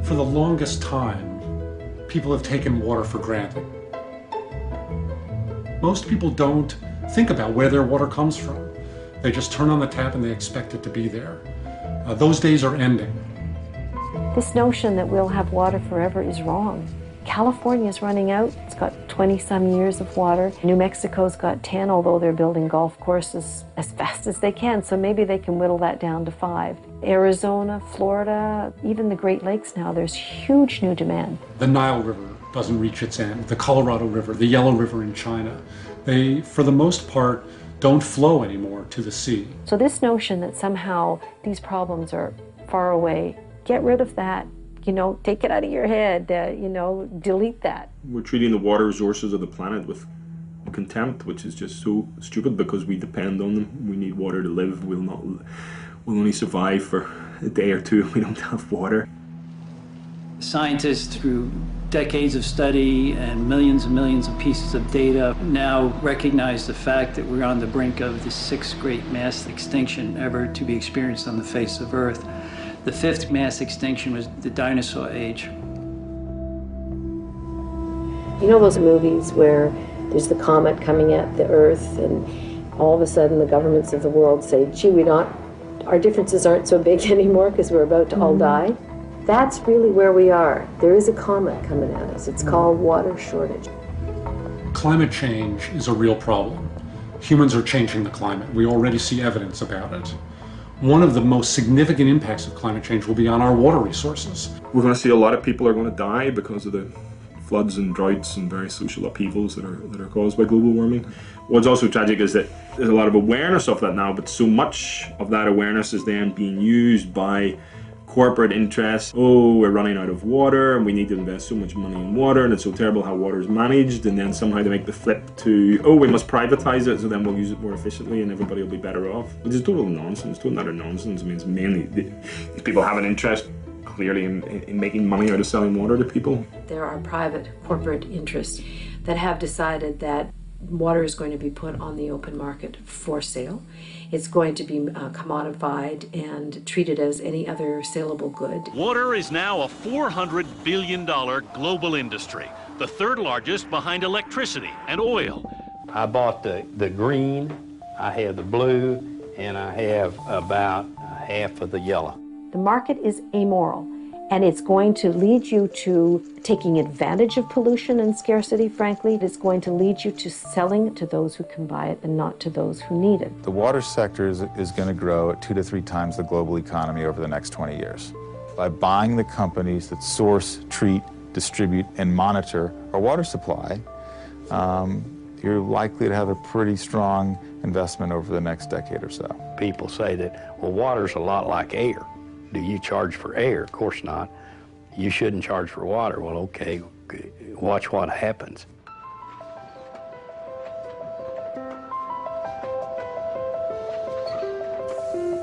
For the longest time, people have taken water for granted. Most people don't think about where their water comes from. They just turn on the tap and they expect it to be there. Those days are ending. This notion that we'll have water forever is wrong. California is running out. It's got 20-some years of water. New Mexico's got 10, although they're building golf courses as fast as they can, so maybe they can whittle that down to 5. Arizona, Florida, even the Great Lakes now, there's huge new demand. The Nile River doesn't reach its end. The Colorado River, the Yellow River in China, they, for the most part, don't flow anymore to the sea. So this notion that somehow these problems are far away, get rid of that. You know, take it out of your head, you know, delete that. We're treating the water resources of the planet with contempt, which is just so stupid because we depend on them. We need water to live. We'll only survive for a day or two if we don't have water. Scientists, through decades of study and millions of pieces of data, now recognize the fact that we're on the brink of the 6th great mass extinction ever to be experienced on the face of Earth. The 5th mass extinction was the dinosaur age. You know those movies where there's the comet coming at the Earth and all of a sudden the governments of the world say, gee, our differences aren't so big anymore because we're about to all die? That's really where we are. There is a comet coming at us. It's called water shortage. Climate change is a real problem. Humans are changing the climate. We already see evidence about it. One of the most significant impacts of climate change will be on our water resources. We're going to see a lot of people are going to die because of the floods and droughts and various social upheavals that are caused by global warming. What's also tragic is that there's a lot of awareness of that now, but so much of that awareness is then being used by corporate interests. Oh, we're running out of water and we need to invest so much money in water and it's so terrible how water is managed, and then somehow they make the flip to, oh, we must privatize it so then we'll use it more efficiently and everybody will be better off. Which is total nonsense, total utter nonsense. I mean, it's mainly these people have an interest clearly in making money out of selling water to people. There are private corporate interests that have decided that water is going to be put on the open market for sale. It's going to be commodified and treated as any other saleable good. Water is now a $400 billion global industry, the 3rd largest behind electricity and oil. I bought the green, I have the blue, and I have about half of the yellow. The market is amoral, and it's going to lead you to taking advantage of pollution and scarcity, frankly. It's going to lead you to selling to those who can buy it and not to those who need it. The water sector is going to grow at 2 to 3 times the global economy over the next 20 years. By buying the companies that source, treat, distribute, and monitor our water supply, you're likely to have a pretty strong investment over the next decade or so. People say that, well, water's a lot like air. Do you charge for air? Of course not. You shouldn't charge for water. Well, okay, watch what happens.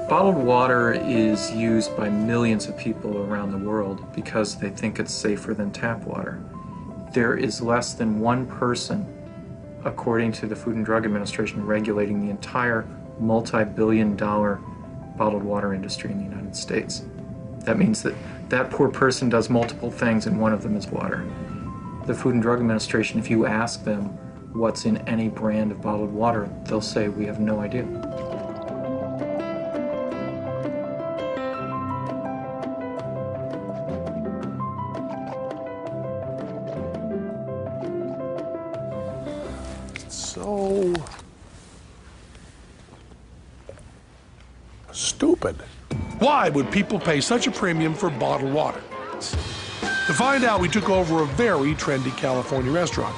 Bottled water is used by millions of people around the world because they think it's safer than tap water. There is less than one person, according to the Food and Drug Administration, regulating the entire multi-billion-dollar bottled water industry in the United States. That means that that poor person does multiple things and one of them is water. The Food and Drug Administration, if you ask them what's in any brand of bottled water, they'll say, we have no idea. So stupid. Why would people pay such a premium for bottled water? To find out, we took over a very trendy California restaurant.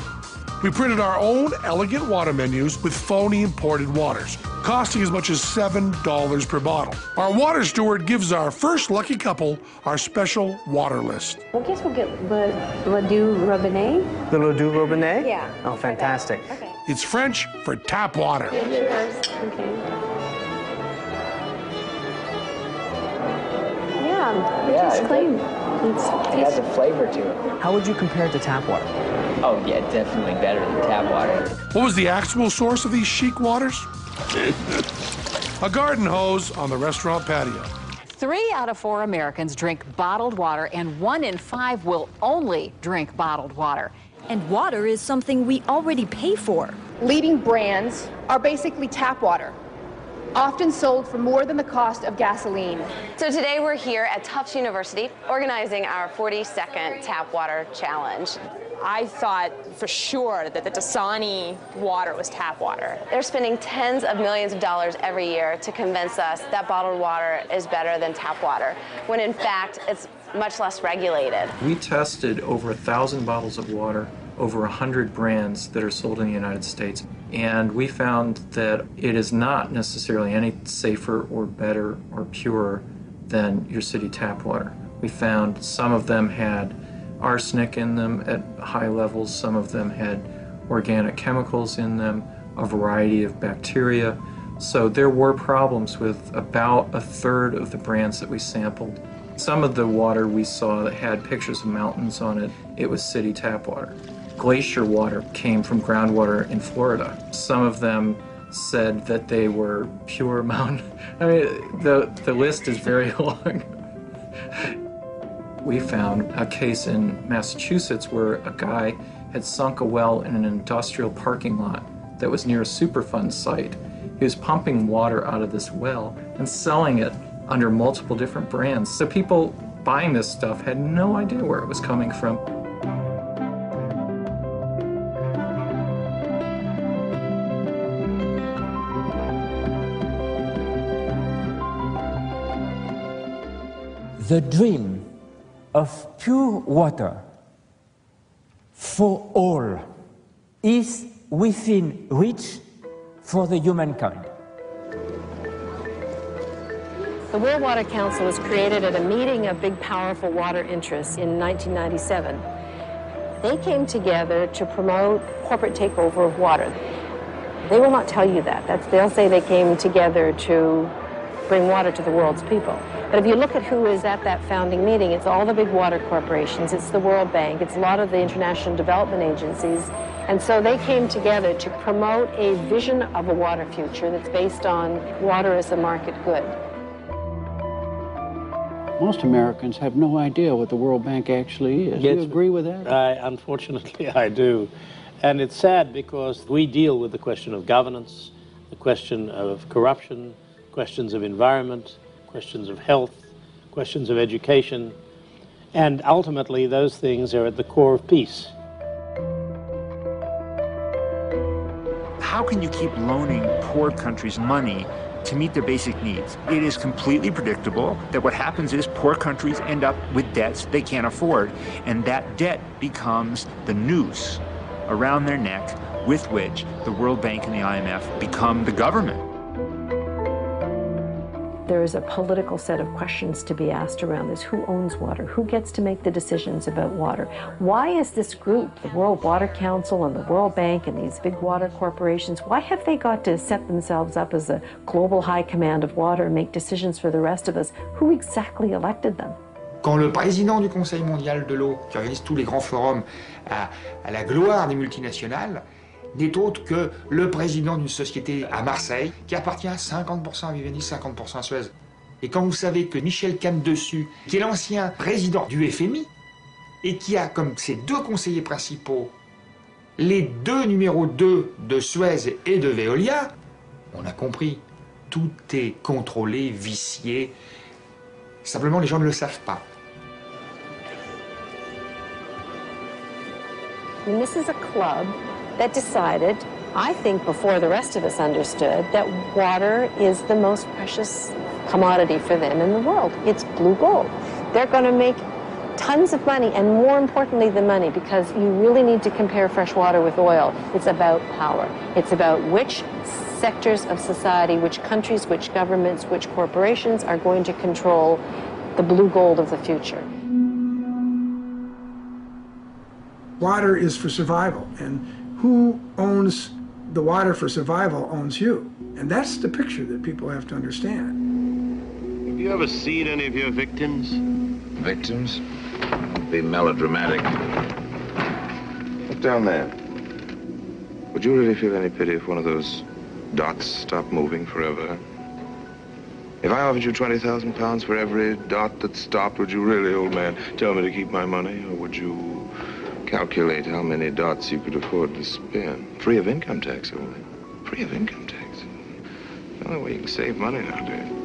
We printed our own elegant water menus with phony imported waters, costing as much as $7 per bottle. Our water steward gives our first lucky couple our special water list. I guess we'll get Le Doux Robinet. The Le Doux Robinet? Yeah. Oh, fantastic. Okay. It's French for tap water. Okay. Yeah, it's clean. It has a flavor to it. How would you compare it to tap water? Oh, yeah, definitely better than tap water. What was the actual source of these chic waters? A garden hose on the restaurant patio. 3 out of 4 Americans drink bottled water, and 1 in 5 will only drink bottled water. And water is something we already pay for. Leading brands are basically tap water, often sold for more than the cost of gasoline. So today we're here at Tufts University organizing our 40-second tap water challenge. I thought for sure that the Dasani water was tap water. They're spending tens of millions of dollars every year to convince us that bottled water is better than tap water, when in fact it's much less regulated. We tested over 1,000 bottles of water, over 100 brands that are sold in the United States, and we found that it is not necessarily any safer or better or purer than your city tap water. We found some of them had arsenic in them at high levels, some of them had organic chemicals in them, a variety of bacteria. So there were problems with about 1/3 of the brands that we sampled. Some of the water we saw that had pictures of mountains on it, it was city tap water. Glacier water came from groundwater in Florida. Some of them said that they were pure mountain. I mean, the list is very long. We found a case in Massachusetts where a guy had sunk a well in an industrial parking lot that was near a Superfund site. He was pumping water out of this well and selling it under multiple different brands. So people buying this stuff had no idea where it was coming from. The dream of pure water for all is within reach for the humankind. The World Water Council was created at a meeting of big, powerful water interests in 1997. They came together to promote corporate takeover of water. They will not tell you that. They'll say they came together to bring water to the world's people. But if you look at who is at that founding meeting, it's all the big water corporations, it's the World Bank, it's a lot of the international development agencies. And so they came together to promote a vision of a water future that's based on water as a market good. Most Americans have no idea what the World Bank actually is. Do you agree with that? Unfortunately, I do. And it's sad because we deal with the question of governance, the question of corruption, questions of environment, questions of health, questions of education, and ultimately those things are at the core of peace. How can you keep loaning poor countries money to meet their basic needs? It is completely predictable that what happens is poor countries end up with debts they can't afford, and that debt becomes the noose around their neck with which the World Bank and the IMF become the government. There is a political set of questions to be asked around this. Who owns water? Who gets to make the decisions about water? Why is this group, the World Water Council and the World Bank and these big water corporations, why have they got to set themselves up as a global high command of water and make decisions for the rest of us? Who exactly elected them? Quand le président du Conseil mondial de l'eau, qui organise tous les grands forums à la gloire des multinationales, n'est autre que le président d'une société à Marseille qui appartient à 50% à Vivendi, 50% à Suez. Et quand vous savez que Michel Canne-Dessus, qui est l'ancien président du FMI, et qui a comme ses deux conseillers principaux les deux numéros 2 de Suez et de Veolia, on a compris, tout est contrôlé, vicié. Simplement, les gens ne le savent pas. And this is a club that decided, I think before the rest of us understood, that water is the most precious commodity for them in the world. It's blue gold. They're going to make tons of money, and more importantly than money, because you really need to compare fresh water with oil. It's about power. It's about which sectors of society, which countries, which governments, which corporations are going to control the blue gold of the future. Water is for survival, and who owns the water for survival owns you. And that's the picture that people have to understand. Have you ever seen any of your victims? Victims? Be melodramatic. Look down there. Would you really feel any pity if one of those dots stopped moving forever? If I offered you 20,000 pounds for every dot that stopped, would you really, old man, tell me to keep my money? Or would you calculate how many dots you could afford to spend? Free of income tax, old man. Free of income tax. The only way you can save money nowadays.